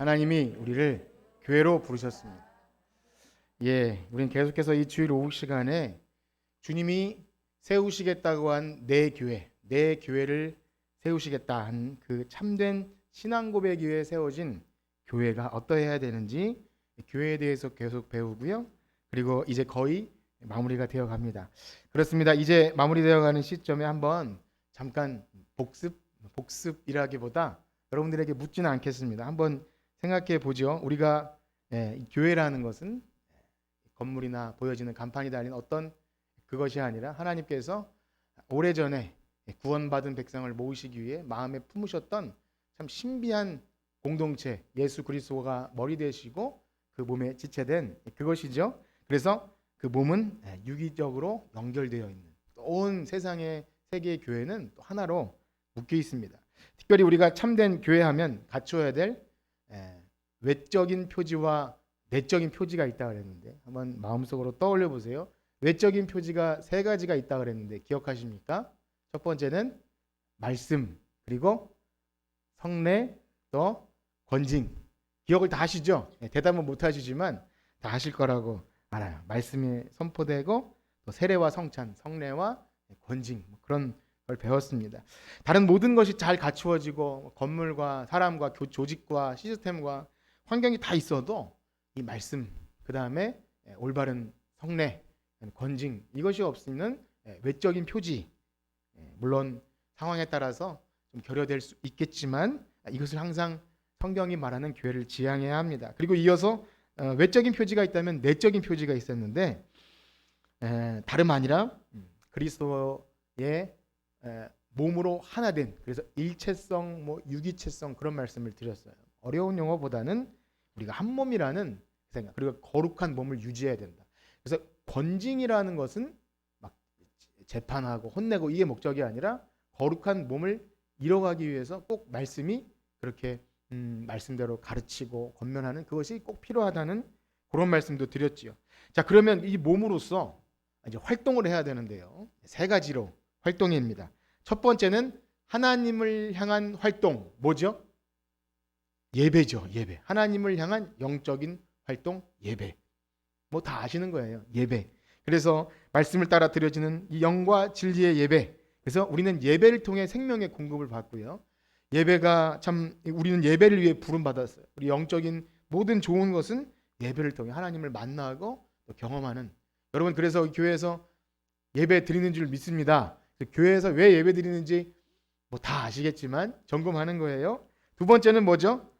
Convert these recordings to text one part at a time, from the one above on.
하나님이 우리를 교회로 부르셨습니다. 우리는 계속해서 이 주일 오후 시간에 주님이 세우시겠다고 한 내 교회를 세우시겠다 한 그 참된 신앙 고백 위에 세워진 교회가 어떠해야 되는지 교회에 대해서 계속 배우고요. 그리고 이제 거의 마무리가 되어 갑니다. 그렇습니다. 이제 마무리되어 가는 시점에 한번 잠깐 복습이라기보다 여러분들에게 묻지는 않겠습니다. 한번 생각해 보죠. 우리가 교회라는 것은 건물이나 보여지는 간판이 달린 어떤 그것이 아니라 하나님께서 오래전에 구원받은 백성을 모으시기 위해 마음에 품으셨던 참 신비한 공동체, 예수 그리스도가 머리 되시고 그 몸에 지체된 그것이죠. 그래서 그 몸은 유기적으로 연결되어 있는 온 세상의 세계의 교회는 또 하나로 묶여 있습니다. 특별히 우리가 참된 교회하면 갖춰야 될 외적인 표지와 내적인 표지가 있다 그랬는데 한번 마음속으로 떠올려 보세요. 외적인 표지가 세 가지가 있다 그랬는데 기억하십니까? 첫 번째는 말씀, 그리고 성례, 또 권징. 기억을 다 하시죠? 대답은 못 하시지만 다 하실 거라고 알아요. 말씀이 선포되고 또 세례와 성찬, 성례와 권징, 그런 걸 배웠습니다. 다른 모든 것이 잘 갖추어지고 건물과 사람과 조직과 시스템과 환경이 다 있어도 이 말씀, 그 다음에 올바른 성례, 권징, 이것이 없으면 외적인 표지, 물론 상황에 따라서 좀 결여될 수 있겠지만 이것을 항상 성경이 말하는 교회를 지향해야 합니다. 그리고 이어서 외적인 표지가 있다면 내적인 표지가 있었는데 다름 아니라 그리스도의 몸으로 하나 된, 그래서 일체성, 유기체성, 그런 말씀을 드렸어요. 어려운 용어보다는 우리가 한 몸이라는 생각, 그리고 거룩한 몸을 유지해야 된다. 그래서 권징이라는 것은 막 재판하고 혼내고 이게 목적이 아니라 거룩한 몸을 이뤄가기 위해서 꼭 말씀이 그렇게 말씀대로 가르치고 권면하는 그것이 꼭 필요하다는 그런 말씀도 드렸지요. 자, 그러면 이 몸으로서 이제 활동을 해야 되는데요. 세 가지로 활동입니다. 첫 번째는 하나님을 향한 활동, 뭐죠? 예배죠. 예배. 하나님을 향한 영적인 활동, 예배. 뭐 다 아시는 거예요. 예배. 그래서 말씀을 따라 드려지는 이 영과 진리의 예배. 그래서 우리는 예배를 통해 생명의 공급을 받고요. 예배가 참 우리는 예배를 위해 부름 받았어요. 우리 영적인 모든 좋은 것은 예배를 통해 하나님을 만나고 또 경험하는. 여러분, 그래서 교회에서 예배 드리는 줄 믿습니다. 교회에서 왜 예배 드리는지 뭐 다 아시겠지만 점검하는 거예요. 두 번째는 뭐죠?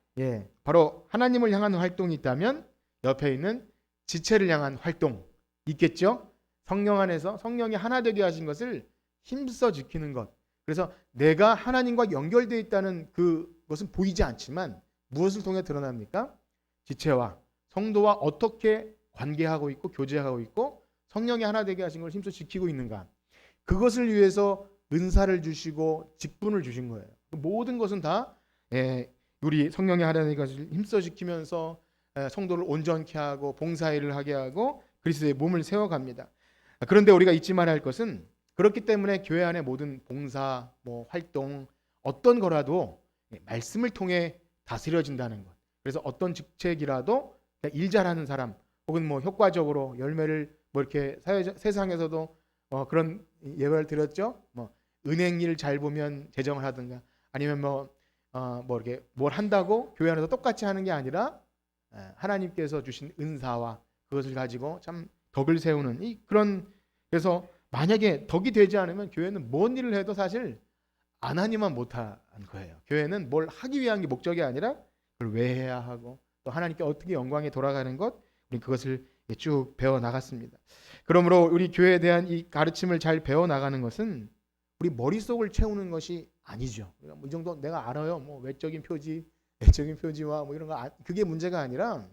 바로 하나님을 향한 활동이 있다면 옆에 있는 지체를 향한 활동 있겠죠? 성령 안에서 성령이 하나 되게 하신 것을 힘써 지키는 것. 그래서 내가 하나님과 연결되어 있다는 그것은 보이지 않지만 무엇을 통해 드러납니까? 지체와 성도와 어떻게 관계하고 있고 교제하고 있고 성령이 하나 되게 하신 걸 힘써 지키고 있는가. 그것을 위해서 은사를 주시고 직분을 주신 거예요. 모든 것은 다 우리 성령이 하나 되게 것을 힘써 지키면서 성도를 온전케 하고 봉사일을 하게 하고 그리스도의 몸을 세워갑니다. 그런데 우리가 잊지 말아야 할 것은 그렇기 때문에 교회 안의 모든 봉사, 활동 어떤 거라도 말씀을 통해 다스려진다는 것. 그래서 어떤 직책이라도 일 잘하는 사람 혹은 효과적으로 열매를 이렇게 세상에서도 그런 예배를 드렸죠. 은행 일 잘 보면 재정을 하든가 아니면 이렇게 뭘 한다고 교회 안에서 똑같이 하는 게 아니라 하나님께서 주신 은사와 그것을 가지고 참 덕을 세우는 그런. 그래서 만약에 덕이 되지 않으면 교회는 뭔 일을 해도 사실 안 하니만 못한 거예요. 교회는 뭘 하기 위한 게 목적이 아니라 그걸 왜 해야 하고 또 하나님께 어떻게 영광이 돌아가는 것, 우리 그것을 쭉 배워 나갔습니다. 그러므로 우리 교회에 대한 이 가르침을 잘 배워 나가는 것은 우리 머릿속을 채우는 것이 아니죠. 이 정도 내가 알아요. 외적인 표지, 내적인 표지와 이런 거 그게 문제가 아니라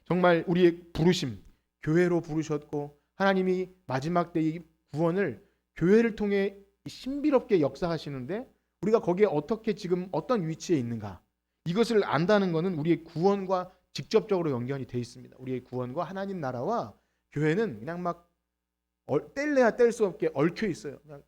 정말 우리의 부르심, 교회로 부르셨고 하나님이 마지막 때 이 구원을 교회를 통해 신비롭게 역사하시는데 우리가 거기에 어떻게 지금 어떤 위치에 있는가, 이것을 안다는 것은 우리의 구원과 직접적으로 연관이 돼 있습니다. 우리의 구원과 하나님 나라와 교회는 그냥 막 뗄래야 뗄 수 없게 얽혀 있어요. 그냥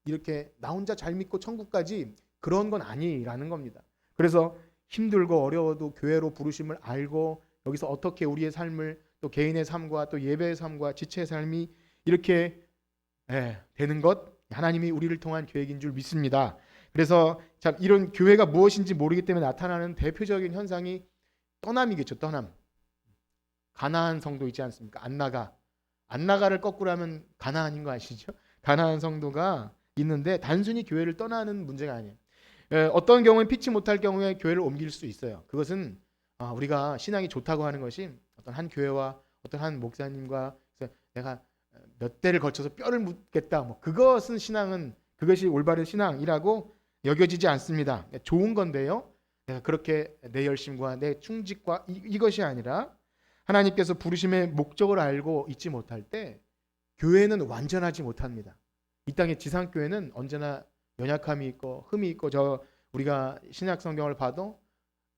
이렇게 나 혼자 잘 믿고 천국까지 그런 건 아니라는 겁니다. 그래서 힘들고 어려워도 교회로 부르심을 알고 여기서 어떻게 우리의 삶을 또 개인의 삶과 또 예배의 삶과 지체의 삶이 이렇게 되는 것 하나님이 우리를 통한 계획인 줄 믿습니다. 그래서 참 이런 교회가 무엇인지 모르기 때문에 나타나는 대표적인 현상이 떠남이겠죠. 떠남. 가나안 성도 있지 않습니까? 안나가를 거꾸로 하면 가나안인 거 아시죠? 가나안 성도가 있는데 단순히 교회를 떠나는 문제가 아니에요. 어떤 경우는 피치 못할 경우에 교회를 옮길 수 있어요. 그것은 우리가 신앙이 좋다고 하는 것이 어떤 한 교회와 어떤 한 목사님과 내가 몇 대를 거쳐서 뼈를 묻겠다. 뭐 그것은 신앙은 그것이 올바른 신앙이라고 여겨지지 않습니다. 좋은 건데요. 내가 그렇게 내 열심과 내 충직과 이것이 아니라 하나님께서 부르심의 목적을 알고 있지 못할 때 교회는 완전하지 못합니다. 이 땅의 지상교회는 언제나 연약함이 있고 흠이 있고 우리가 신약 성경을 봐도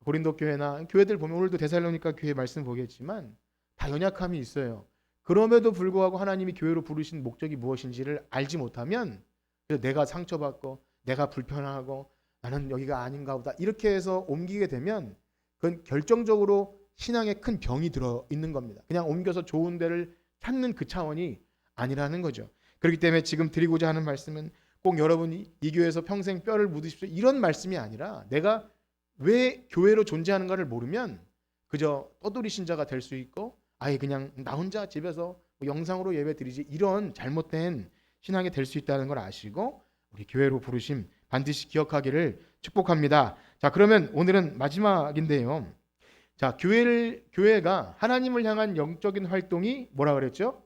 고린도 교회나 교회들 보면 오늘도 데살로니가 교회 말씀 보겠지만 다 연약함이 있어요. 그럼에도 불구하고 하나님이 교회로 부르신 목적이 무엇인지를 알지 못하면 내가 상처받고 내가 불편하고 나는 여기가 아닌가 보다 이렇게 해서 옮기게 되면 그건 결정적으로 신앙에 큰 병이 들어 있는 겁니다. 그냥 옮겨서 좋은 데를 찾는 그 차원이 아니라는 거죠. 그렇기 때문에 지금 드리고자 하는 말씀은 꼭 여러분이 이 교회에서 평생 뼈를 묻으십시오 이런 말씀이 아니라 내가 왜 교회로 존재하는가를 모르면 그저 떠돌이 신자가 될 수 있고 아예 그냥 나 혼자 집에서 영상으로 예배 드리지 이런 잘못된 신앙이 될 수 있다는 걸 아시고 우리 교회로 부르심 반드시 기억하기를 축복합니다. 자, 그러면 오늘은 마지막인데요. 자, 교회가 하나님을 향한 영적인 활동이 뭐라 그랬죠?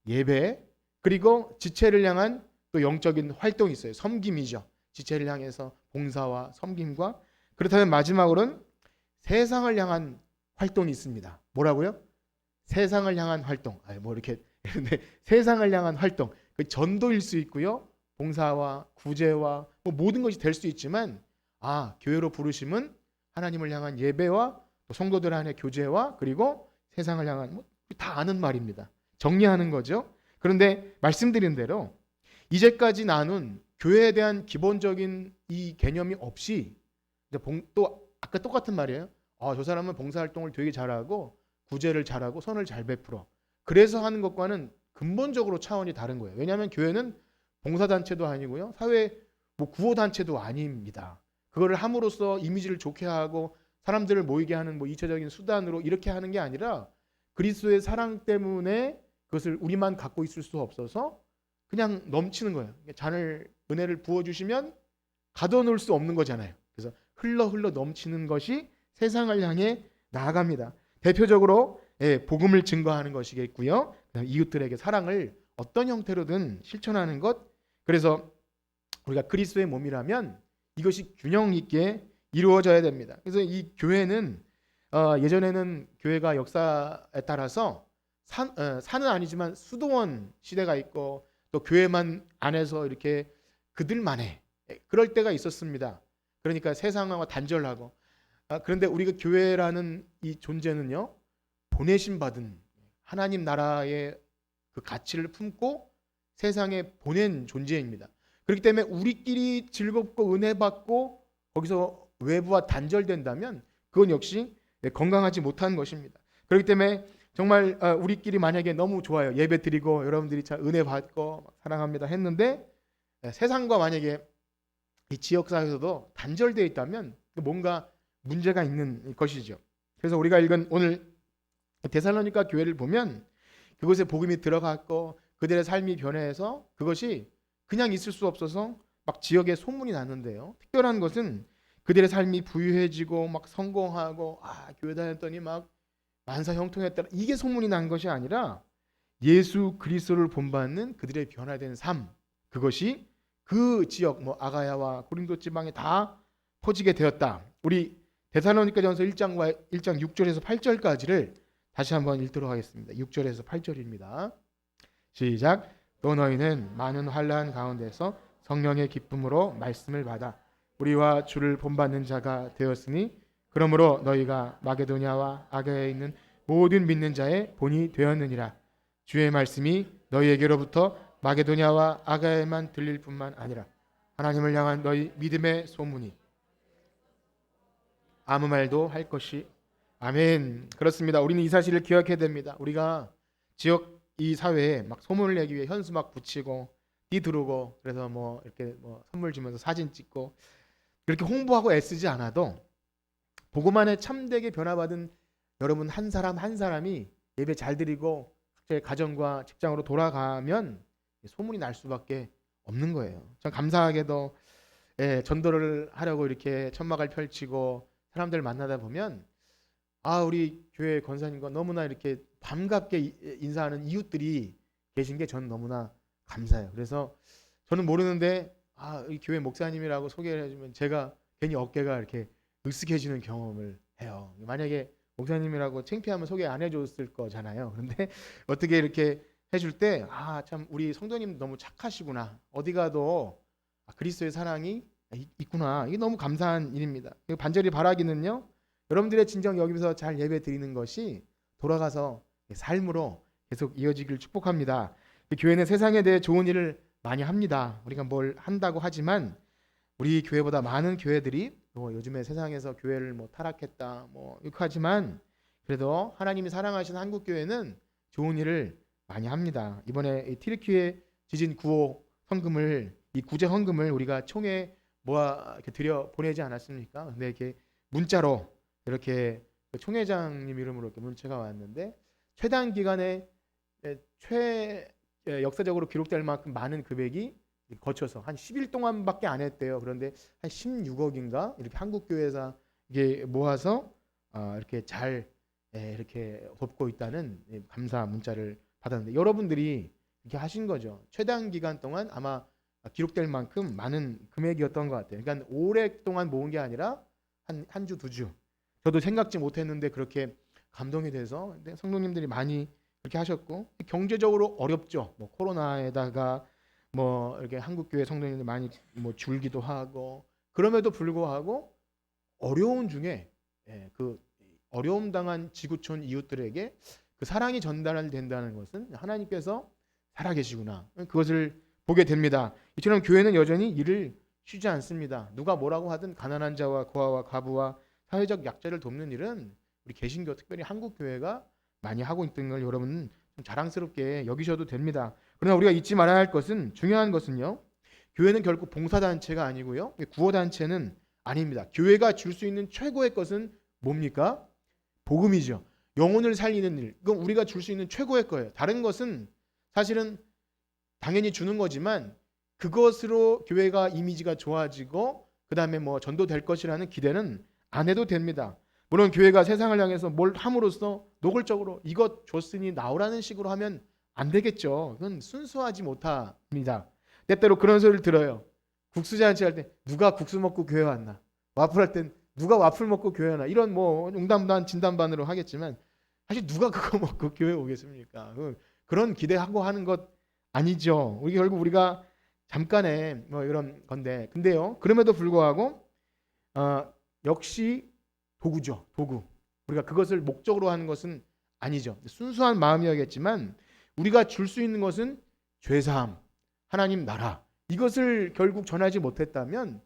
예배 그리고 지체를 향한 또 영적인 활동이 있어요. 섬김이죠. 지체를 향해서 봉사와 섬김과 그렇다면 마지막으로는 세상을 향한 활동이 있습니다. 뭐라고요? 세상을 향한 활동. 뭐 이렇게 세상을 향한 활동. 그 전도일 수 있고요. 봉사와 구제와 뭐 모든 것이 될 수 있지만 교회로 부르심은 하나님을 향한 예배와 또 성도들 안의 교제와 그리고 세상을 향한 다 아는 말입니다. 정리하는 거죠. 그런데 말씀드린 대로 이제까지 나눈 교회에 대한 기본적인 이 개념이 없이 또 아까 똑같은 말이에요. 저 사람은 봉사활동을 되게 잘하고 구제를 잘하고 선을 잘 베풀어. 그래서 하는 것과는 근본적으로 차원이 다른 거예요. 왜냐하면 교회는 봉사단체도 아니고요. 사회 구호단체도 아닙니다. 그거를 함으로써 이미지를 좋게 하고 사람들을 모이게 하는 2차적인 수단으로 이렇게 하는 게 아니라 그리스도의 사랑 때문에 그것을 우리만 갖고 있을 수 없어서 그냥 넘치는 거예요. 잔을 은혜를 부어주시면 가둬놓을 수 없는 거잖아요. 그래서 흘러 넘치는 것이 세상을 향해 나아갑니다. 대표적으로 복음을 증거하는 것이겠고요. 이웃들에게 사랑을 어떤 형태로든 실천하는 것. 그래서 우리가 그리스도의 몸이라면 이것이 균형 있게 이루어져야 됩니다. 그래서 이 교회는 예전에는 교회가 역사에 따라서 산은 아니지만 수도원 시대가 있고 또 교회만 안에서 이렇게 그들만의 그럴 때가 있었습니다. 그러니까 세상과 단절하고 그런데 우리가 교회라는 이 존재는요 보내심 받은 하나님 나라의 그 가치를 품고 세상에 보낸 존재입니다. 그렇기 때문에 우리끼리 즐겁고 은혜 받고 거기서 외부와 단절된다면 그건 역시 건강하지 못한 것입니다. 그렇기 때문에 정말 우리끼리 만약에 너무 좋아요. 예배 드리고 여러분들이 참 은혜 받고 사랑합니다 했는데 세상과 만약에 이 지역사회에서도 단절되어 있다면 뭔가 문제가 있는 것이죠. 그래서 우리가 읽은 오늘 데살로니가 교회를 보면 그곳에 복음이 들어갔고 그들의 삶이 변해서 그것이 그냥 있을 수 없어서 막 지역에 소문이 났는데요. 특별한 것은 그들의 삶이 부유해지고 막 성공하고 교회 다녔더니 막 만사 형통했다 이게 소문이 난 것이 아니라 예수 그리스도를 본받는 그들의 변화된 삶 그것이 그 지역 아가야와 고린도 지방에 다 퍼지게 되었다. 우리 데살로니가전서 1장 6절에서 8절까지를 다시 한번 읽도록 하겠습니다. 6절에서 8절입니다. 시작. 또 너희는 많은 환난 가운데서 성령의 기쁨으로 말씀을 받아 우리와 주를 본받는 자가 되었으니 그러므로 너희가 마게도냐와 아가야에 있는 모든 믿는 자의 본이 되었느니라. 주의 말씀이 너희에게로부터 마게도냐와 아가야에만 들릴 뿐만 아니라 하나님을 향한 너희 믿음의 소문이 아무 말도 할 것이 아멘. 그렇습니다. 우리는 이 사실을 기억해야 됩니다. 우리가 지역 이 사회에 막 소문을 내기 위해 현수 막 붙이고 뛰두르고 그래서 뭐 이렇게 뭐 선물 주면서 사진 찍고 그렇게 홍보하고 애쓰지 않아도 보고만에 참되게 변화받은 여러분 한 사람 한 사람이 예배 잘 드리고 각자의 가정과 직장으로 돌아가면 소문이 날 수밖에 없는 거예요. 참 감사하게도 전도를 하려고 이렇게 천막을 펼치고 사람들 만나다 보면 우리 교회 권사님과 너무나 이렇게 반갑게 인사하는 이웃들이 계신 게 저는 너무나 감사해요. 그래서 저는 모르는데 이 교회 목사님이라고 소개를 해주면 제가 괜히 어깨가 이렇게 으쓱해지는 경험을 해요. 만약에 목사님이라고 창피하면 소개 안 해줬을 거잖아요. 그런데 어떻게 이렇게 해줄 때 참 우리 성도님 너무 착하시구나. 어디 가도 그리스도의 사랑이 있구나. 이게 너무 감사한 일입니다. 반절이 바라기는요. 여러분들의 진정 여기서 잘 예배 드리는 것이 돌아가서 삶으로 계속 이어지기를 축복합니다. 교회는 세상에 대해 좋은 일을 많이 합니다. 우리가 뭘 한다고 하지만 우리 교회보다 많은 교회들이 요즘에 세상에서 교회를 타락했다 욕하지만 그래도 하나님이 사랑하시는 한국 교회는 좋은 일을 많이 합니다. 이번에 티르키예 지진 구호 헌금을 이 구제 헌금을 우리가 총회 모아 이렇게 드려 보내지 않았습니까? 근데 이렇게 문자로 이렇게 총회장님 이름으로 이렇게 문자가 왔는데 최단 기간에 역사적으로 기록될 만큼 많은 금액이 거쳐서 한 10일 동안밖에 안 했대요. 그런데 한 16억인가 이렇게 한국 교회에서 이게 모아서 이렇게 잘 이렇게 돕고 있다는 감사 문자를 받았는데 여러분들이 이렇게 하신 거죠. 최단 기간 동안 아마 기록될 만큼 많은 금액이었던 것 같아요. 그러니까 오랫동안 모은 게 아니라 한 주, 두 주. 저도 생각지 못했는데 그렇게 감동이 돼서 성도님들이 많이 그렇게 하셨고 경제적으로 어렵죠. 코로나에다가 이렇게 한국 교회 성도님들 많이 줄기도 하고 그럼에도 불구하고 어려운 중에 그 어려움 당한 지구촌 이웃들에게 그 사랑이 전달된다는 것은 하나님께서 살아계시구나. 그것을 보게 됩니다. 이처럼 교회는 여전히 일을 쉬지 않습니다. 누가 뭐라고 하든 가난한 자와 고아와 과부와 사회적 약자를 돕는 일은 우리 개신교 특별히 한국 교회가 많이 하고 있는 걸 여러분 좀 자랑스럽게 여기셔도 됩니다. 그러나 우리가 잊지 말아야 할 것은 중요한 것은요. 교회는 결코 봉사단체가 아니고요. 구호단체는 아닙니다. 교회가 줄 수 있는 최고의 것은 뭡니까? 복음이죠. 영혼을 살리는 일. 그건 우리가 줄 수 있는 최고의 거예요. 다른 것은 사실은 당연히 주는 거지만 그것으로 교회가 이미지가 좋아지고 그다음에 전도될 것이라는 기대는 안 해도 됩니다. 물론 교회가 세상을 향해서 뭘 함으로써 노골적으로 이것 줬으니 나오라는 식으로 하면 안 되겠죠. 그건 순수하지 못합니다. 때때로 그런 소리를 들어요. 국수잔치 할 때 누가 국수 먹고 교회 왔나? 와플 할 땐 누가 와플 먹고 교회 왔나? 이런 농담반 진담반으로 하겠지만 사실 누가 그거 먹고 교회 오겠습니까? 그런 기대하고 하는 것 아니죠. 우리 결국 우리가 잠깐의 이런 건데 근데요. 그럼에도 불구하고 역시 도구죠. 도구. 우리가 그것을 목적으로 하는 것은 아니죠. 순수한 마음이었겠지만 우리가 줄 수 있는 것은 죄사함, 하나님 나라. 이것을 결국 전하지 못했다면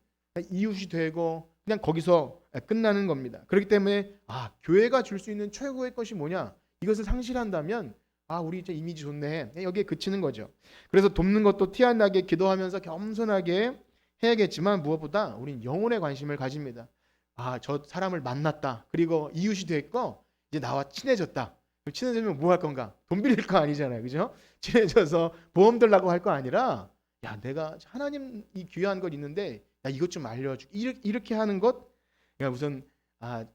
이웃이 되고 그냥 거기서 끝나는 겁니다. 그렇기 때문에 교회가 줄 수 있는 최고의 것이 뭐냐? 이것을 상실한다면 우리 이제 이미지 좋네. 여기에 그치는 거죠. 그래서 돕는 것도 티 안 나게 기도하면서 겸손하게 해야겠지만 무엇보다 우린 영혼에 관심을 가집니다. 저 사람을 만났다. 그리고 이웃이 됐고 이제 나와 친해졌다. 친해지면 뭐 할 건가? 돈 빌릴 거 아니잖아요. 그죠? 친해져서 보험 들라고 할 거 아니라 내가 하나님 이 귀한 것 있는데 이것 좀 알려줘. 이렇게 하는 것 그러니까 우선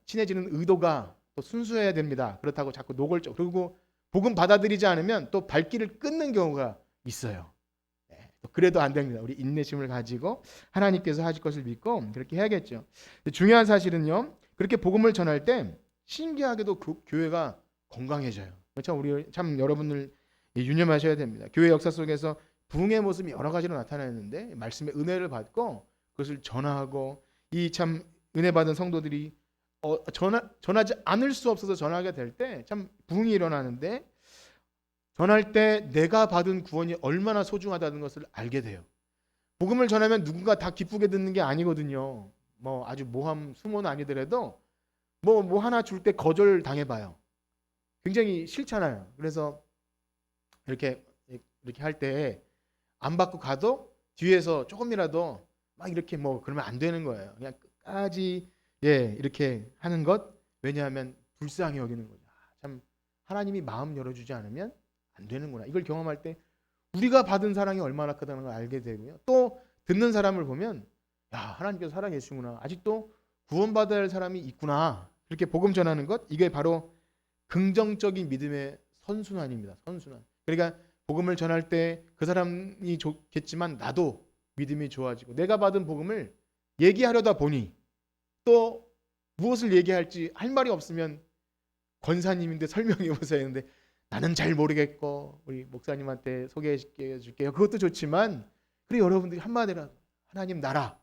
친해지는 의도가 또 순수해야 됩니다. 그렇다고 자꾸 노골적 그리고 복음 받아들이지 않으면 또 발길을 끊는 경우가 있어요. 그래도 안 됩니다. 우리 인내심을 가지고 하나님께서 하실 것을 믿고 그렇게 해야겠죠. 중요한 사실은요. 그렇게 복음을 전할 때 신기하게도 그 교회가 건강해져요. 그렇죠? 우리 참 여러분들 유념하셔야 됩니다. 교회 역사 속에서 부흥의 모습이 여러 가지로 나타나는데 말씀의 은혜를 받고 그것을 전하고 이 참 은혜 받은 성도들이 전하지 않을 수 없어서 전하게 될 때 참 부흥이 일어나는데 전할 때 내가 받은 구원이 얼마나 소중하다는 것을 알게 돼요. 복음을 전하면 누군가 다 기쁘게 듣는 게 아니거든요. 아주 모함 수모는 아니더라도 뭐 하나 줄 때 거절 당해봐요. 굉장히 싫잖아요. 그래서 이렇게 할 때 안 받고 가도 뒤에서 조금이라도 막 이렇게 뭐 그러면 안 되는 거예요. 그냥 끝까지 이렇게 하는 것. 왜냐하면 불쌍히 여기는 거죠. 참 하나님이 마음 열어주지 않으면 안 되는구나. 이걸 경험할 때 우리가 받은 사랑이 얼마나 크다는 걸 알게 되고요. 또 듣는 사람을 보면 야, 하나님께서 사랑해 주시구나. 아직도 구원받아야 할 사람이 있구나. 이렇게 복음 전하는 것. 이게 바로 긍정적인 믿음의 선순환입니다. 선순환. 그러니까 복음을 전할 때 그 사람이 좋겠지만 나도 믿음이 좋아지고 내가 받은 복음을 얘기하려다 보니 또 무엇을 얘기할지 할 말이 없으면 권사님인데 설명해 보세요 했는데 나는 잘 모르겠고 우리 목사님한테 소개해 줄게요. 그것도 좋지만 그래 여러분들이 한마디라도 하나님 나라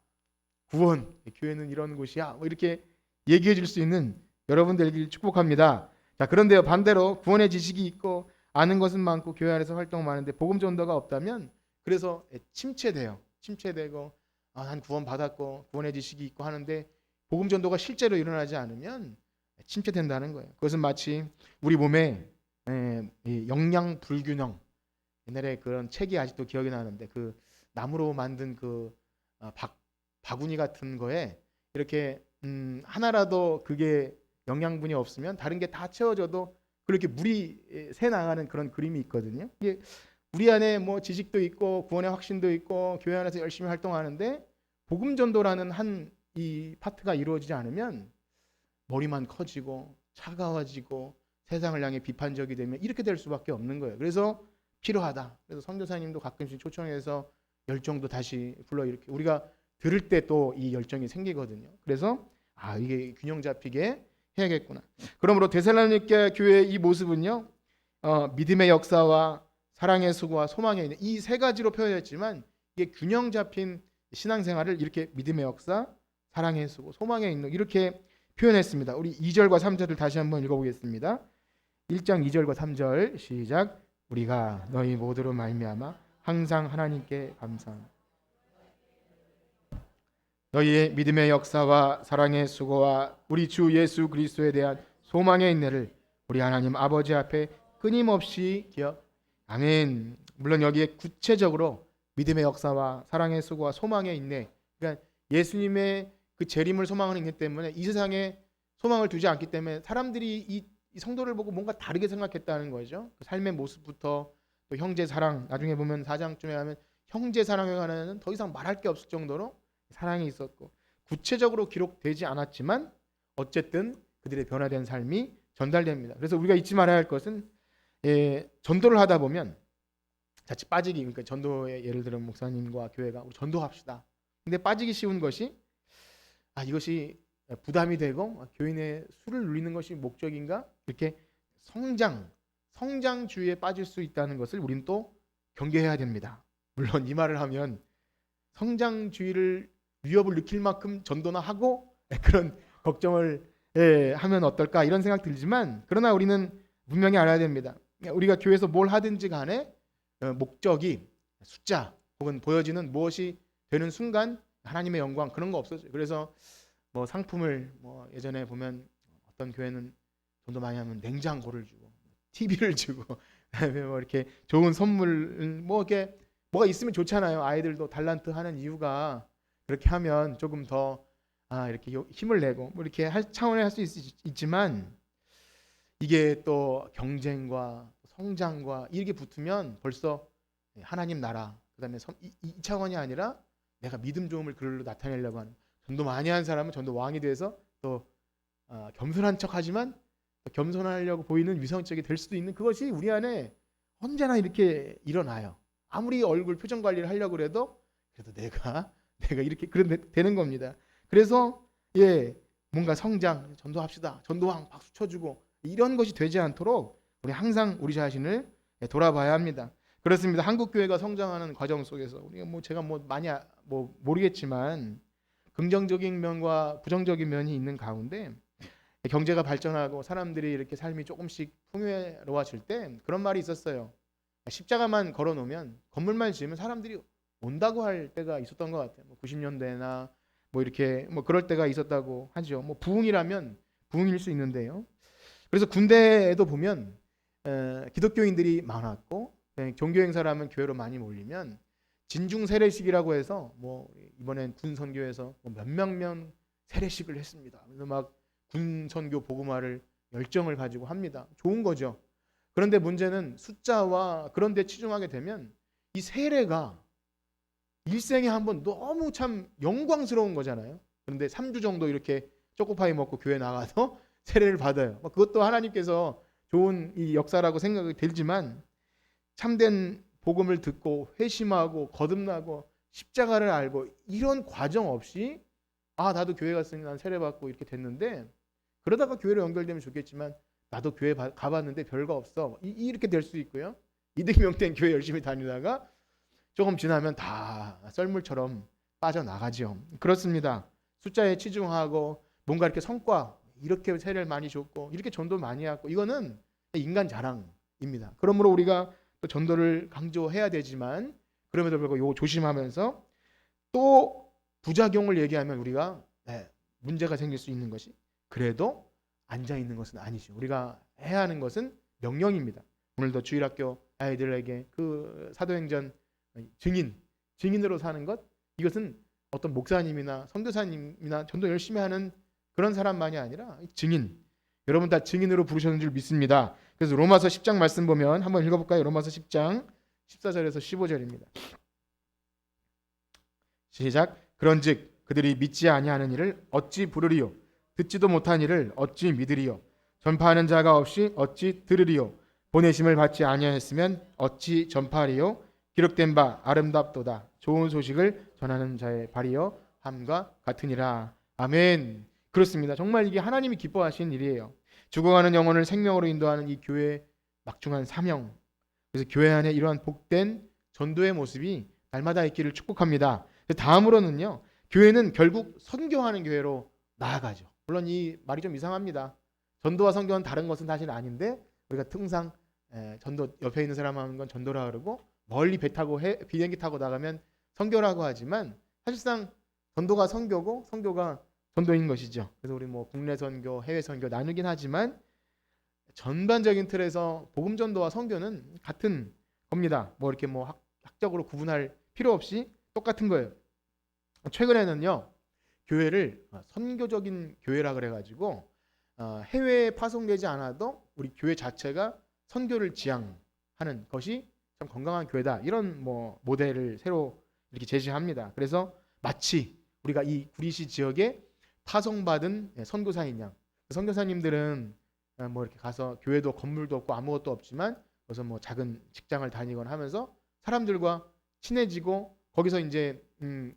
구원 교회는 이런 곳이야 뭐 이렇게 얘기해 줄 수 있는 여러분들을 축복합니다. 자, 그런데요 반대로 구원의 지식이 있고 아는 것은 많고 교회 안에서 활동 많은데 복음 전도가 없다면 그래서 침체되고 난 구원 받았고 구원의 지식이 있고 하는데 복음 전도가 실제로 일어나지 않으면 침체된다는 거예요. 그것은 마치 우리 몸에 영양 불균형. 옛날에 그런 책이 아직도 기억이 나는데 그 나무로 만든 그 바구니 같은 거에 이렇게 하나라도 그게 영양분이 없으면 다른 게 다 채워져도 그렇게 물이 새 나가는 그런 그림이 있거든요. 이게 우리 안에 뭐 지식도 있고 구원의 확신도 있고 교회 안에서 열심히 활동하는데 복음 전도라는 한 이 파트가 이루어지지 않으면 머리만 커지고 차가워지고 세상을 향해 비판적이 되면 이렇게 될 수밖에 없는 거예요. 그래서 필요하다. 그래서 선교사님도 가끔씩 초청해서 열정도 다시 불러일으키고 우리가 들을 때 또 이 열정이 생기거든요. 그래서 이게 균형 잡히게 해야겠구나. 그러므로 데살로니가 교회의 이 모습은요, 믿음의 역사와 사랑의 수고와 소망에 있는 이 세 가지로 표현했지만 이게 균형 잡힌 신앙생활을 이렇게 믿음의 역사, 사랑의 수고, 소망에 있는 이렇게 표현했습니다. 우리 2절과 3절을 다시 한번 읽어보겠습니다. 1장 2절과 3절 시작. 우리가 너희 모두로 말미암아 항상 하나님께 감사합니다. 너희의 믿음의 역사와 사랑의 수고와 우리 주 예수 그리스도에 대한 소망의 인내를 우리 하나님 아버지 앞에 끊임없이 기억. 아멘. 물론 여기에 구체적으로 믿음의 역사와 사랑의 수고와 소망의 인내. 그러니까 예수님의 그 재림을 소망하는 것 때문에 이 세상에 소망을 두지 않기 때문에 사람들이 이 성도를 보고 뭔가 다르게 생각했다는 거죠. 그 삶의 모습부터 또 형제 사랑. 나중에 보면 4장쯤에 하면 형제 사랑에 관해서는 더 이상 말할 게 없을 정도로 사랑이 있었고 구체적으로 기록되지 않았지만 어쨌든 그들의 변화된 삶이 전달됩니다. 그래서 우리가 잊지 말아야 할 것은 전도를 하다 보면 자칫 빠지기. 그러니까 전도에 예를 들어 목사님과 교회가 우리 전도합시다. 근데 빠지기 쉬운 것이 이것이 부담이 되고 교인의 수를 누리는 것이 목적인가? 이렇게 성장주의에 빠질 수 있다는 것을 우리는 또 경계해야 됩니다. 물론 이 말을 하면 성장주의를 위협을 느낄 만큼 전도나 하고 그런 걱정을 하면 어떨까 이런 생각 들지만 그러나 우리는 분명히 알아야 됩니다. 우리가 교회에서 뭘 하든지 간에 목적이 숫자 혹은 보여지는 무엇이 되는 순간 하나님의 영광 그런 거 없어져요. 그래서 뭐 상품을 뭐 예전에 보면 어떤 교회는 돈도 많이 하면 냉장고를 주고 TV를 주고 그다음에 뭐 이렇게 좋은 선물 뭐 이렇게 뭐가 있으면 좋잖아요. 아이들도 달란트 하는 이유가 그렇게 하면 조금 더 이렇게 힘을 내고 뭐 이렇게 할 차원에 할 수 있지만 이게 또 경쟁과 성장과 이렇게 붙으면 벌써 하나님 나라 그다음에 이 차원이 아니라 내가 믿음 좋음을 그걸로 나타내려고 하는 전도 많이 한 사람은 전도 왕이 돼서 또 겸손한 척하지만 또 겸손하려고 보이는 위선적이 될 수도 있는 그것이 우리 안에 언제나 이렇게 일어나요. 아무리 얼굴 표정 관리를 하려고 그래도 그래도 내가 이렇게 되는 겁니다. 그래서 뭔가 성장 전도합시다. 전도왕 박수 쳐주고 이런 것이 되지 않도록 우리 항상 우리 자신을 돌아봐야 합니다. 그렇습니다. 한국 교회가 성장하는 과정 속에서 우리가 제가 많이 모르겠지만 긍정적인 면과 부정적인 면이 있는 가운데 경제가 발전하고 사람들이 이렇게 삶이 조금씩 풍요로워질 때 그런 말이 있었어요. 십자가만 걸어놓으면 건물만 지으면 사람들이 온다고 할 때가 있었던 것 같아요. 90년대나 이렇게 그럴 때가 있었다고 하죠. 부흥이라면 부흥일 수 있는데요. 그래서 군대에도 보면 기독교인들이 많았고 종교 행사를 하면 교회로 많이 몰리면 진중 세례식이라고 해서 뭐 이번엔 군 선교에서 뭐 몇몇 명 세례식을 했습니다. 그래서 막 군 선교 복음화를 열정을 가지고 합니다. 좋은 거죠. 그런데 문제는 숫자와 그런 데 치중하게 되면 이 세례가 일생에 한번 너무 참 영광스러운 거잖아요. 그런데 3주 정도 이렇게 초코파이 먹고 교회 나가서 세례를 받아요. 그것도 하나님께서 좋은 이 역사라고 생각이 들지만 참된 복음을 듣고 회심하고 거듭나고 십자가를 알고 이런 과정 없이 나도 교회 갔으니 난 세례 받고 이렇게 됐는데, 그러다가 교회로 연결되면 좋겠지만 나도 교회 가봤는데 별거 없어 이렇게 될 수 있고요. 이등병된 교회 열심히 다니다가 조금 지나면 다 썰물처럼 빠져나가죠. 그렇습니다. 숫자에 치중하고 뭔가 이렇게 성과 이렇게 세례를 많이 줬고 이렇게 전도 많이 했고 이거는 인간 자랑입니다. 그러므로 우리가 또 전도를 강조해야 되지만 그럼에도 불구하고 요거 조심하면서 또 부작용을 얘기하면 우리가 문제가 생길 수 있는 것이, 그래도 앉아 있는 것은 아니죠. 우리가 해야 하는 것은 명령입니다. 오늘도 주일학교 아이들에게 그 사도행전 증인으로 사는 것, 이것은 어떤 목사님이나 선교사님이나 전도 열심히 하는 그런 사람만이 아니라 증인, 여러분 다 증인으로 부르셨는 줄 믿습니다. 그래서 로마서 10장 말씀 보면 한번 읽어볼까요? 로마서 10장 14절에서 15절입니다. 시작. 그런즉 그들이 믿지 아니하는 이를 어찌 부르리요? 듣지도 못한 이를 어찌 믿으리요? 전파하는 자가 없이 어찌 들으리요? 보내심을 받지 아니하였으면 어찌 전파하리요? 기록된 바 아름답도다. 좋은 소식을 전하는 자의 발이요 함과 같으니라. 아멘. 그렇습니다. 정말 이게 하나님이 기뻐하시는 일이에요. 죽어가는 영혼을 생명으로 인도하는 이 교회의 막중한 사명. 그래서 교회 안에 이러한 복된 전도의 모습이 날마다 있기를 축복합니다. 다음으로는요, 교회는 결국 선교하는 교회로 나아가죠. 물론 이 말이 좀 이상합니다. 전도와 선교는 다른 것은 사실 아닌데 우리가 통상 전도 옆에 있는 사람 하는 건 전도라 그러고 멀리 배 타고 비행기 타고 나가면 선교라고 하지만 사실상 전도가 선교고 선교가 전도인 것이죠. 그래서 우리 뭐 국내 선교, 해외 선교 나누긴 하지만 전반적인 틀에서 복음 전도와 선교는 같은 겁니다. 뭐 이렇게 뭐 학적으로 구분할 필요 없이 똑같은 거예요. 최근에는요, 교회를 선교적인 교회라 그래가지고 해외에 파송되지 않아도 우리 교회 자체가 선교를 지향하는 것이 참 건강한 교회다, 이런 뭐 모델을 새로 이렇게 제시합니다. 그래서 마치 우리가 이 구리시 지역에 파송받은 선교사인 양, 선교사님들은 뭐 이렇게 가서 교회도 건물도 없고 아무것도 없지만 그래서 뭐 작은 직장을 다니거나 하면서 사람들과 친해지고 거기서 이제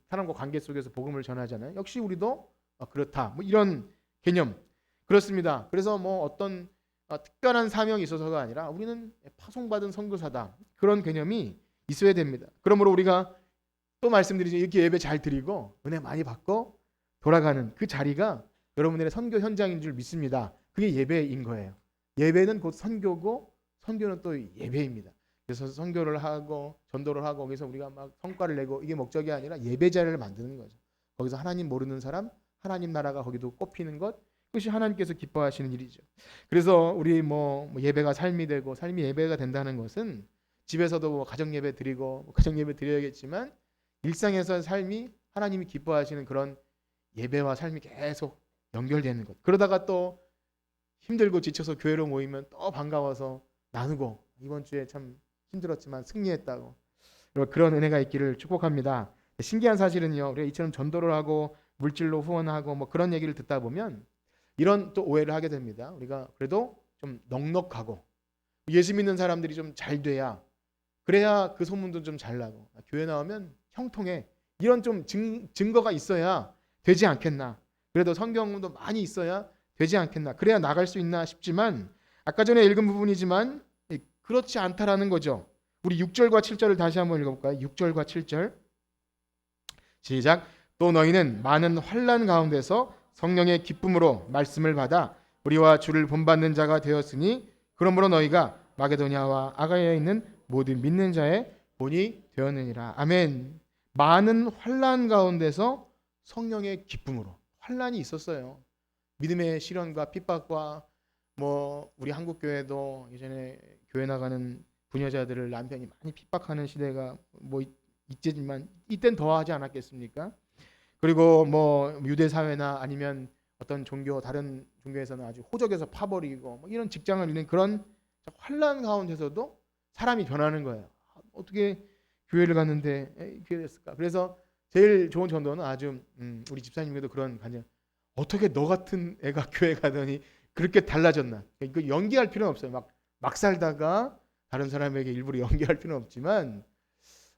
사람과 관계 속에서 복음을 전하잖아요. 역시 우리도 그렇다, 뭐 이런 개념. 그렇습니다. 그래서 뭐 어떤 특별한 사명이 있어서가 아니라 우리는 파송받은 선교사다, 그런 개념이 있어야 됩니다. 그러므로 우리가 또 말씀드리죠. 이렇게 예배 잘 드리고 은혜 많이 받고 돌아가는 그 자리가 여러분들의 선교 현장인 줄 믿습니다. 그게 예배인 거예요. 예배는 곧 선교고 선교는 또 예배입니다. 그래서 선교를 하고 전도를 하고 거기서 우리가 막 성과를 내고 이게 목적이 아니라 예배 자리를 만드는 거죠. 거기서 하나님 모르는 사람, 하나님 나라가 거기도 꼽히는 것, 그것이 하나님께서 기뻐하시는 일이죠. 그래서 우리 뭐 예배가 삶이 되고 삶이 예배가 된다는 것은 집에서도 뭐 가정 예배 드리고 가정 예배 드려야겠지만 일상에서 삶이 하나님이 기뻐하시는 그런 예배와 삶이 계속 연결되는 것. 그러다가 또 힘들고 지쳐서 교회로 모이면 또 반가워서 나누고 이번 주에 참 힘들었지만 승리했다고, 그런 은혜가 있기를 축복합니다. 신기한 사실은요, 우리가 이처럼 전도를 하고 물질로 후원하고 뭐 그런 얘기를 듣다 보면 이런 또 오해를 하게 됩니다. 우리가 그래도 좀 넉넉하고 예수 믿는 사람들이 좀 잘 돼야, 그래야 그 소문도 좀 잘 나고 교회 나오면 형통해, 이런 좀 증거가 있어야 되지 않겠나. 그래도 성경도 많이 있어야 되지 않겠나. 그래야 나갈 수 있나 싶지만 아까 전에 읽은 부분이지만 그렇지 않다라는 거죠. 우리 6절과 7절을 다시 한번 읽어볼까요? 6절과 7절 시작. 또 너희는 많은 환난 가운데서 성령의 기쁨으로 말씀을 받아 우리와 주를 본받는 자가 되었으니 그러므로 너희가 마게도냐와 아가야에 있는 모든 믿는 자의 본이 되었느니라. 아멘. 많은 환난 가운데서 성령의 기쁨으로. 환난이 있었어요. 믿음의 시련과 핍박과 뭐 우리 한국 교회도 예전에 교회 나가는 부녀자들을 남편이 많이 핍박하는 시대가 뭐 있지만 이땐 더 하지 않았겠습니까? 그리고 뭐 유대 사회나 아니면 어떤 종교 다른 종교에서는 아주 호적에서 파버리고 뭐 이런 직장을 잃는 그런 환란 가운데서도 사람이 변하는 거예요. 어떻게 교회를 갔는데 이렇게 됐을까? 그래서 제일 좋은 전도는 아주 우리 집사님께도 그런 간증. 어떻게 너 같은 애가 교회 가더니 그렇게 달라졌나? 이거 연기할 필요는 없어요. 막 살다가 다른 사람에게 일부러 연기할 필요는 없지만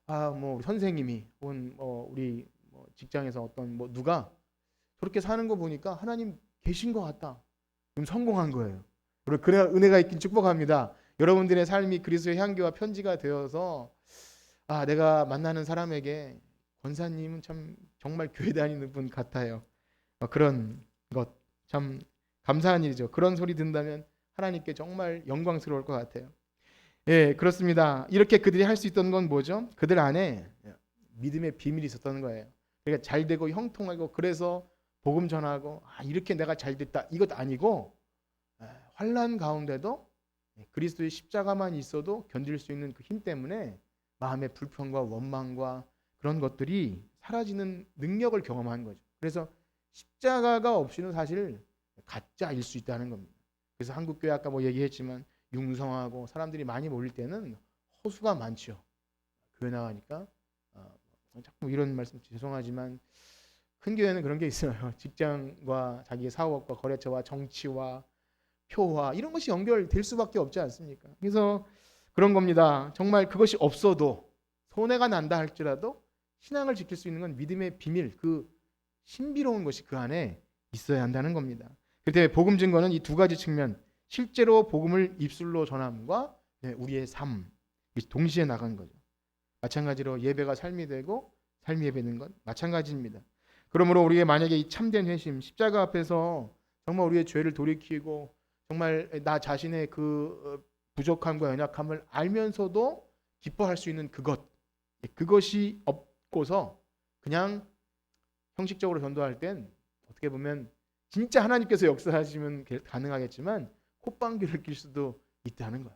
뭐 선생님이 혹은 우리 직장에서 어떤 누가 저렇게 사는 거 보니까 하나님 계신 것 같다. 그럼 성공한 거예요. 그래야 은혜가 있긴 축복합니다. 여러분들의 삶이 그리스도의 향기와 편지가 되어서 내가 만나는 사람에게 권사님은 참 정말 교회 다니는 분 같아요. 그런 것 참 감사한 일이죠. 그런 소리 듣는다면 하나님께 정말 영광스러울 것 같아요. 예, 그렇습니다. 이렇게 그들이 할 수 있던 건 뭐죠? 그들 안에 믿음의 비밀이 있었던 거예요. 그러니까 잘 되고 형통하고 그래서 복음 전하고 이렇게 내가 잘 됐다 이것 아니고 환난 가운데도 그리스도의 십자가만 있어도 견딜 수 있는 그 힘 때문에 마음의 불평과 원망과 그런 것들이 사라지는 능력을 경험한 거죠. 그래서 십자가가 없이는 사실 가짜일 수 있다는 겁니다. 그래서 한국교회 아까 뭐 얘기했지만 융성하고 사람들이 많이 몰릴 때는 허수가 많죠. 교회 나가니까 자꾸 이런 말씀 죄송하지만 큰 교회는 그런 게 있어요. 직장과 자기의 사업과 거래처와 정치와 표와 이런 것이 연결될 수밖에 없지 않습니까? 그래서 그런 겁니다. 정말 그것이 없어도 손해가 난다 할지라도 신앙을 지킬 수 있는 건 믿음의 비밀, 그 신비로운 것이 그 안에 있어야 한다는 겁니다. 그렇기 때문에 복음 증거는 이 두 가지 측면, 실제로 복음을 입술로 전함과 우리의 삶 동시에 나간 거죠. 마찬가지로 예배가 삶이 되고 삶이 예배는 건 마찬가지입니다. 그러므로 우리의 만약에 이 참된 회심, 십자가 앞에서 정말 우리의 죄를 돌이키고 정말 나 자신의 그 부족함과 연약함을 알면서도 기뻐할 수 있는 그것이 없고서 그냥 형식적으로 전도할 땐 어떻게 보면 진짜 하나님께서 역사하시면 가능하겠지만 콧방귀를 낄 수도 있다는 거야.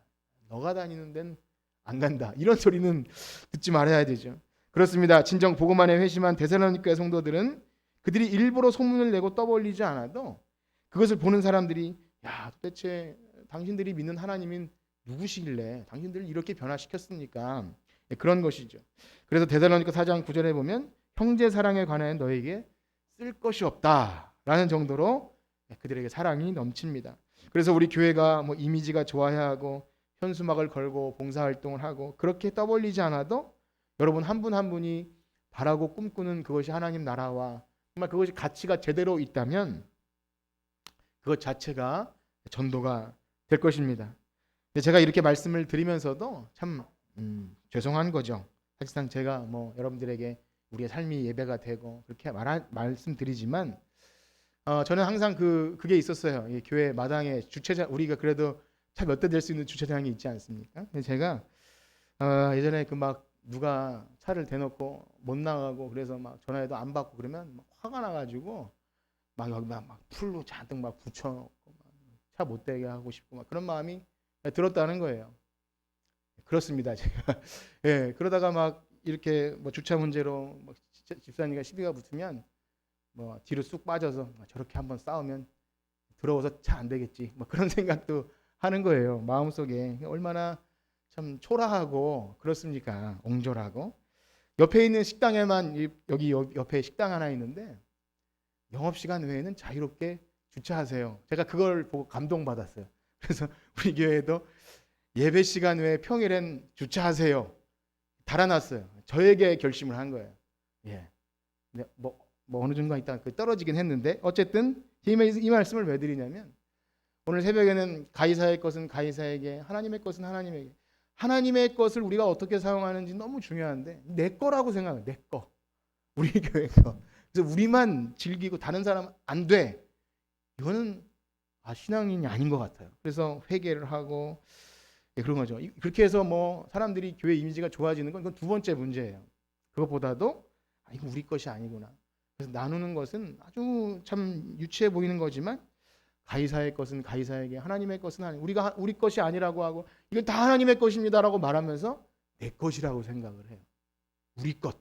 너가 다니는 데는 안 간다. 이런 소리는 듣지 말아야 되죠. 그렇습니다. 진정 복음 안에 회심한 데살로니가 성도들은 그들이 일부러 소문을 내고 떠벌리지 않아도 그것을 보는 사람들이 도대체 당신들이 믿는 하나님인 누구시길래 당신들을 이렇게 변화시켰습니까? 그런 것이죠. 그래서 데살로니가 4장 9절에 보면 형제 사랑에 관하여 너에게 쓸 것이 없다라는 정도로 그들에게 사랑이 넘칩니다. 그래서 우리 교회가 이미지가 좋아야 하고 현수막을 걸고 봉사활동을 하고 그렇게 떠벌리지 않아도 여러분 한 분 한 분이 바라고 꿈꾸는 그것이 하나님 나라와 정말 그것이 가치가 제대로 있다면 그것 자체가 전도가 될 것입니다. 근데 제가 이렇게 말씀을 드리면서도 참 죄송한 거죠. 사실상 제가 여러분들에게 우리의 삶이 예배가 되고 그렇게 말씀드리지만 저는 항상 그게 있었어요. 이 교회 마당에 주차장 우리가 그래도 차 몇 대 될 수 있는 주차장이 있지 않습니까? 근데 제가 예전에 누가 차를 대놓고 못 나가고 그래서 전화해도 안 받고 그러면 화가 나가지고 여기 풀로 잔뜩 붙여놓고 차 못 대게 하고 싶고 그런 마음이 들었다는 거예요. 그렇습니다, 제가. 예, 그러다가 이렇게 주차 문제로 집사님과 시비가 붙으면 뒤로 쑥 빠져서 저렇게 한번 싸우면 들어와서 차 안 되겠지. 그런 생각도 하는 거예요. 마음속에 얼마나 참 초라하고 그렇습니까? 옹졸하고 옆에 있는 식당에만 여기 옆에 식당 하나 있는데 영업시간 외에는 자유롭게 주차하세요. 제가 그걸 보고 감동받았어요. 그래서 우리 교회에도 예배 시간 외에 평일엔 주차하세요. 달아놨어요. 저에게 결심을 한 거예요. 예. 근데 어느 정도 있다 떨어지긴 했는데 어쨌든 이 말씀을 왜 드리냐면 오늘 새벽에는 가이사의 것은 가이사에게 하나님의 것은 하나님에게 하나님의 것을 우리가 어떻게 사용하는지 너무 중요한데 내 거라고 생각해요. 내 거. 우리 교회 거. 그래서 우리만 즐기고 다른 사람은 안 돼. 이거는 신앙인이 아닌 것 같아요. 그래서 회개를 하고 그런 거죠. 그렇게 해서 사람들이 교회 이미지가 좋아지는 건 그건 두 번째 문제예요. 그것보다도 이거 우리 것이 아니구나. 그래서 나누는 것은 아주 참 유치해 보이는 거지만 가이사의 것은 가이사에게, 하나님의 것은 하나님, 우리 것이 아니라고 하고 이건 다 하나님의 것입니다라고 말하면서 내 것이라고 생각을 해요. 우리 것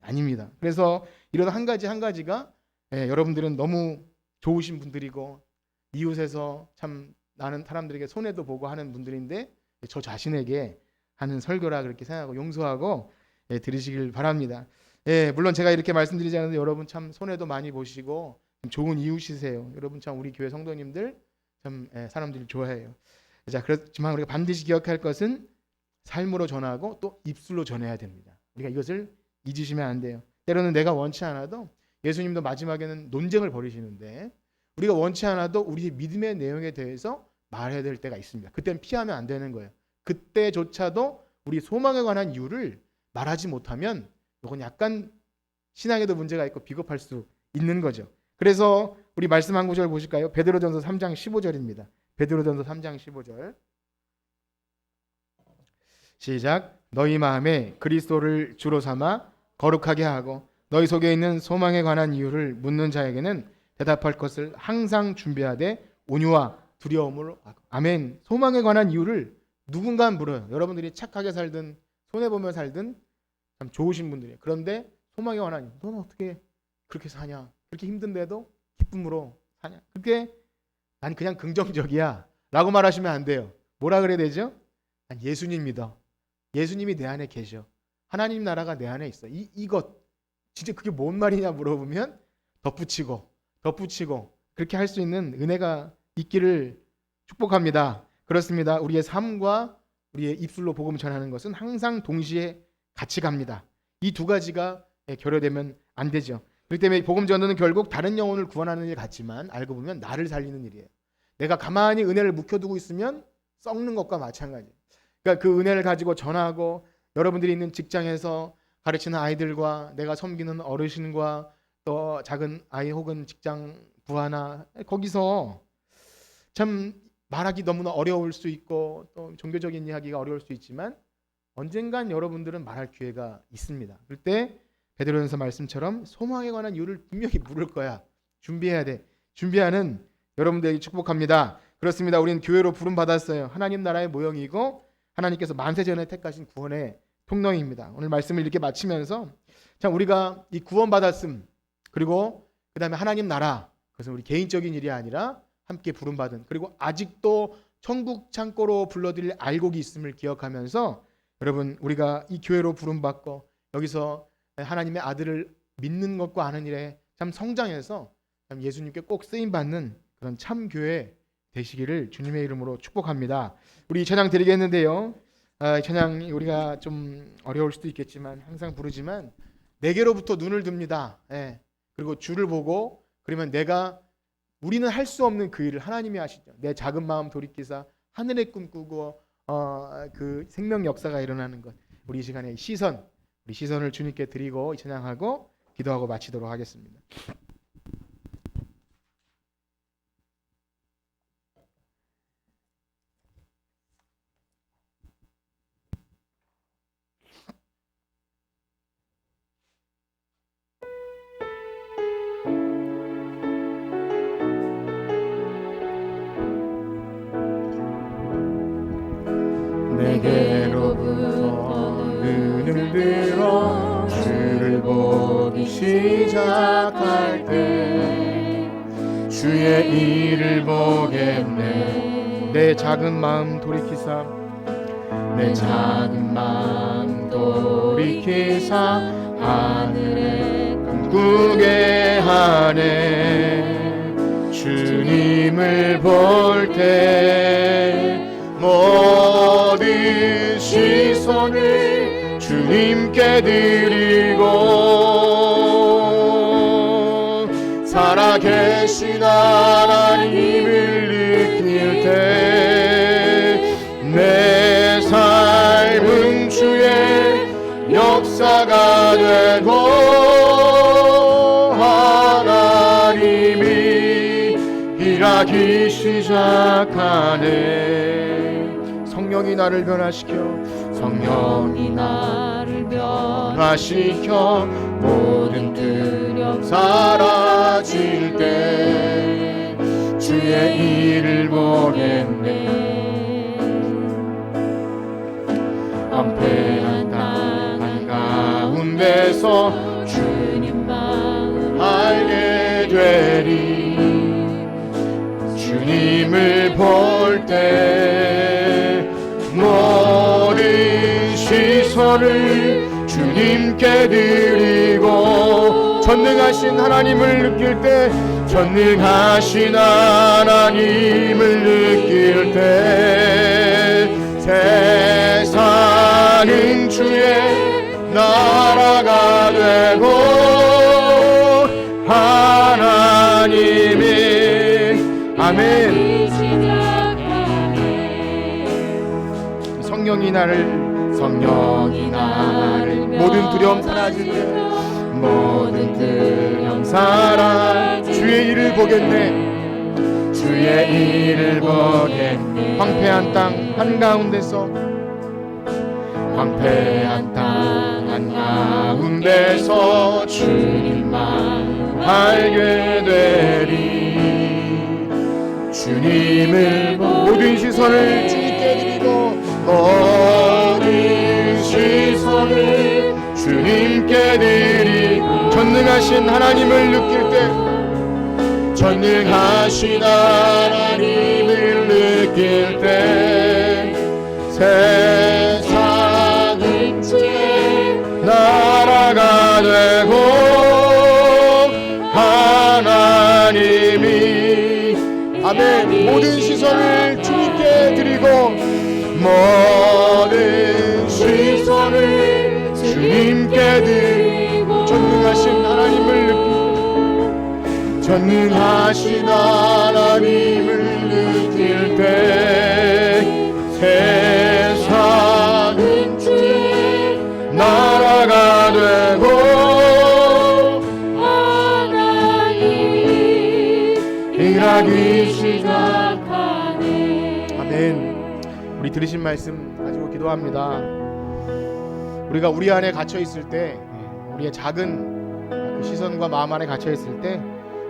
아닙니다. 그래서 이런 한 가지가 여러분들은 너무 좋으신 분들이고 이웃에서 참 나는 사람들에게 손해도 보고 하는 분들인데 저 자신에게 하는 설교라 그렇게 생각하고 용서하고 들으시길 바랍니다. 물론 제가 이렇게 말씀드리지 않는데 여러분 참 손해도 많이 보시고 좋은 이웃이세요. 여러분 참 우리 교회 성도님들 참 사람들이 좋아해요. 자, 그렇지만 우리가 반드시 기억할 것은 삶으로 전하고 또 입술로 전해야 됩니다. 우리가 이것을 잊으시면 안 돼요. 때로는 내가 원치 않아도 예수님도 마지막에는 논쟁을 벌이시는데 우리가 원치 않아도 우리 믿음의 내용에 대해서 말해야 될 때가 있습니다. 그때는 피하면 안 되는 거예요. 그때조차도 우리 소망에 관한 이유를 말하지 못하면 이건 약간 신앙에도 문제가 있고 비겁할 수 있는 거죠. 그래서 우리 말씀 한 구절 보실까요? 베드로전서 3장 15절입니다. 베드로전서 3장 15절 시작. 너희 마음에 그리스도를 주로 삼아 거룩하게 하고 너희 속에 있는 소망에 관한 이유를 묻는 자에게는 대답할 것을 항상 준비하되 온유와 두려움으로. 아멘. 소망에 관한 이유를 누군가 물어요. 여러분들이 착하게 살든 손해보며 살든 참 좋으신 분들이에요. 그런데 소망에 관한 이유, 너는 어떻게 그렇게 사냐, 그렇게 힘든데도 기쁨으로 사냐, 그게 난 그냥 긍정적이야 라고 말하시면 안 돼요. 뭐라 그래야 되죠? 난 예수님 믿어. 예수님이 내 안에 계셔. 하나님 나라가 내 안에 있어. 이것 진짜 그게 뭔 말이냐 물어보면 덧붙이고 그렇게 할 수 있는 은혜가 있기를 축복합니다. 그렇습니다. 우리의 삶과 우리의 입술로 복음 전하는 것은 항상 동시에 같이 갑니다. 이 두 가지가 결여되면 안 되죠. 그렇기 때문에 복음 전도는 결국 다른 영혼을 구원하는 일 같지만 알고 보면 나를 살리는 일이에요. 내가 가만히 은혜를 묵혀두고 있으면 썩는 것과 마찬가지예요. 그러니까 그 은혜를 가지고 전하고 여러분들이 있는 직장에서 가르치는 아이들과 내가 섬기는 어르신과 또 작은 아이 혹은 직장 부하나 거기서 참 말하기 너무나 어려울 수 있고 또 종교적인 이야기가 어려울 수 있지만 언젠간 여러분들은 말할 기회가 있습니다. 그럴 때 베드로전서 말씀처럼 소망에 관한 이유를 분명히 물을 거야. 준비해야 돼. 준비하는 여러분들에게 축복합니다. 그렇습니다. 우리는 교회로 부름 받았어요. 하나님 나라의 모형이고 하나님께서 만세전에 택하신 구원의 통로입니다. 오늘 말씀을 이렇게 마치면서 참 우리가 이 구원 받았음 그리고 그 다음에 하나님 나라, 그것은 우리 개인적인 일이 아니라 함께 부름받은, 그리고 아직도 천국 창고로 불러드릴 알곡이 있음을 기억하면서 여러분 우리가 이 교회로 부름받고 여기서 하나님의 아들을 믿는 것과 아는 일에 참 성장해서 참 예수님께 꼭 쓰임받는 그런 참 교회 되시기를 주님의 이름으로 축복합니다. 우리 찬양 드리겠는데요. 찬양 우리가 좀 어려울 수도 있겠지만 항상 부르지만 내게로부터 눈을 듭니다. 그리고 주를 보고 그러면 우리는 할 수 없는 그 일을 하나님이 하시죠. 내 작은 마음 돌이키사 하늘의 꿈 꾸고 그 생명 역사가 일어나는 것. 우리 이 시간에 우리 시선을 주님께 드리고 찬양하고 기도하고 마치도록 하겠습니다. 내게로부터 눈을 들어 주를 보기 시작할 때 주의 일을 보겠네. 내 작은 마음 돌이키사 내 작은 마음 돌이키사 하늘에 꿈꾸게 하네. 주님을 볼 때 모든 시선을 주님께 드리고 살아계신 하나님을 느낄 때 내 삶은 주의 역사가 되고 하나님이 일하기 시작하네. 성령이 나를 변화시켜 모든 두려움 사라질 때 주 주의 일을 보겠네. 황폐한 땅 한가운데서 주님 마음 알게 되리. 주님을 볼 때 모든 시선을 주님께 드리고, 전능하신 하나님을 느낄 때, 전능하신 하나님을 느낄 때, 세상은 주의 나라가 되고 하나님이 아멘. 성령이 나를 모든 두려움 사라질 때, 모든 두려움 사라 주의 일을 보겠네. 주의 일을 보겠네. 황폐한 땅 한가운데서 황폐한 땅 한가운데서 주님만 알게 되리. 주님을 모든 시선을 주님께 드리고, 모든 시선을 주님께 드리. 전능하신 하나님을 느낄 때, 전능하신 하나님을 느낄 때, 세상은 주의 나라가 되고 하나님이 아멘. 모든 시선을 주님께 드리고, 모든 시선을 주님께 드리고, 전능하신 하나님을 느끼고, 전능하신 하나님을 느낄 때, 세상은 주의 나라가 되고 하나님이 일하기 시작하네. 아멘. 우리 들으신 말씀 가지고 기도합니다. 우리가 우리 안에 갇혀 있을 때, 우리의 작은 그 시선과 마음 안에 갇혀 있을 때,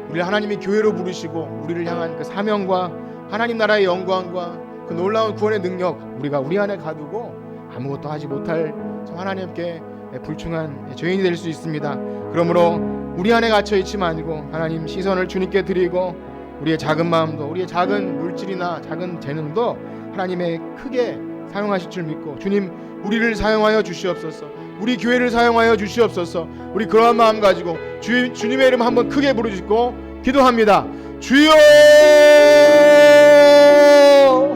우리를 하나님이 교회로 부르시고 우리를 향한 그 사명과 하나님 나라의 영광과 그 놀라운 구원의 능력, 우리가 우리 안에 가두고 아무것도 하지 못할 저 하나님께 불충한 죄인이 될 수 있습니다. 그러므로 우리 안에 갇혀 있지 말고 하나님 시선을 주님께 드리고, 우리의 작은 마음도, 우리의 작은 물질이나 작은 재능도 하나님의 크게 사용하실 줄 믿고, 주님 우리를 사용하여 주시옵소서. 우리 교회를 사용하여 주시옵소서. 우리 그러한 마음 가지고 주님의 이름 한번 크게 부르짖고 기도합니다. 주여!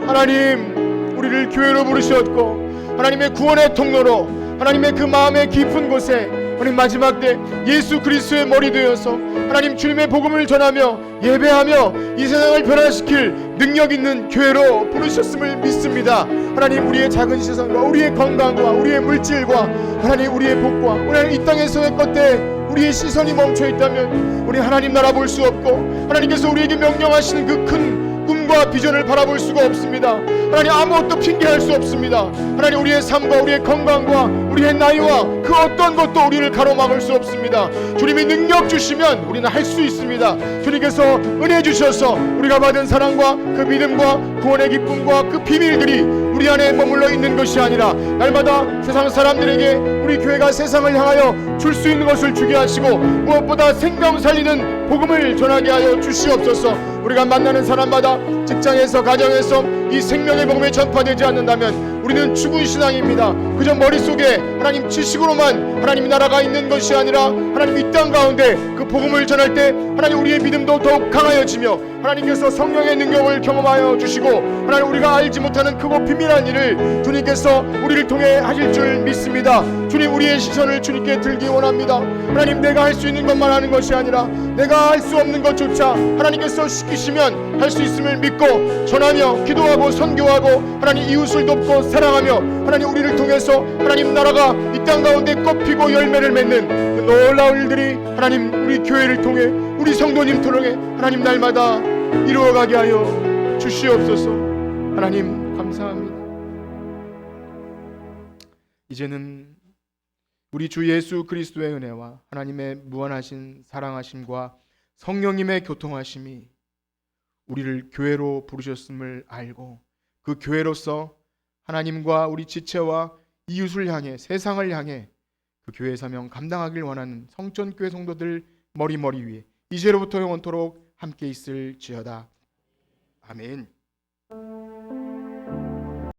하나님, 우리를 교회로 부르셨고 하나님의 구원의 통로로, 하나님의 그 마음의 깊은 곳에 하나님 마지막 때 예수 그리스도의 머리 되어서 하나님 주님의 복음을 전하며 예배하며 이 세상을 변화시킬 능력 있는 교회로 부르셨음을 믿습니다. 하나님, 우리의 작은 시선과 우리의 건강과 우리의 물질과 하나님 우리의 복과 하나님 이 땅에서의 것에 우리의 시선이 멈춰 있다면 우리 하나님 나라 볼 수 없고, 하나님께서 우리에게 명령하시는 그 큰 꿈과 비전을 바라볼 수가 없습니다. 하나님, 아무것도 핑계할 수 없습니다. 하나님, 우리의 삶과 우리의 건강과 우리의 나이와 그 어떤 것도 우리를 가로막을 수 없습니다. 주님이 능력 주시면 우리는 할 수 있습니다. 주님께서 은혜 주셔서 우리가 받은 사랑과 그 믿음과 구원의 기쁨과 그 비밀들이 우리 안에 머물러 있는 것이 아니라 날마다 세상 사람들에게 우리 교회가 세상을 향하여 줄 수 있는 것을 주게 하시고, 무엇보다 생명 살리는 복음을 전하게 하여 주시옵소서. 우리가 만나는 사람마다 직장에서 가정에서 이 생명의 복음이 전파되지 않는다면 우리는 죽은 신앙입니다. 그저 머릿속에 하나님 지식으로만 하나님 나라가 있는 것이 아니라 하나님 이 땅 가운데 그 복음을 전할 때 하나님 우리의 믿음도 더욱 강하여지며 하나님께서 성령의 능력을 경험하여 주시고 하나님 우리가 알지 못하는 크고 비밀한 일을 주님께서 우리를 통해 하실 줄 믿습니다. 주님, 우리의 시선을 주님께 들기 원합니다. 하나님, 내가 할 수 있는 것만 하는 것이 아니라 내가 할 수 없는 것조차 하나님께서 시키시면 할 수 있음을 믿고 전하며 기도하고 선교하고 하나님 이웃을 돕고 사랑하며 하나님 우리를 통해서 하나님 나라가 이 땅 가운데 꽃피고 열매를 맺는 그 놀라운 일들이 하나님 우리 교회를 통해 우리 성도님 통해 하나님 날마다 이루어가게 하여 주시옵소서. 하나님 감사합니다. 이제는 우리 주 예수 그리스도의 은혜와 하나님의 무한하신 사랑하심과 성령님의 교통하심이 우리를 교회로 부르셨음을 알고 그 교회로서 하나님과 우리 지체와 이웃을 향해 세상을 향해 그 교회 사명 감당하길 원하는 성전교회 성도들 머리 위에 이제로부터 영원토록 함께 있을지어다. 아멘.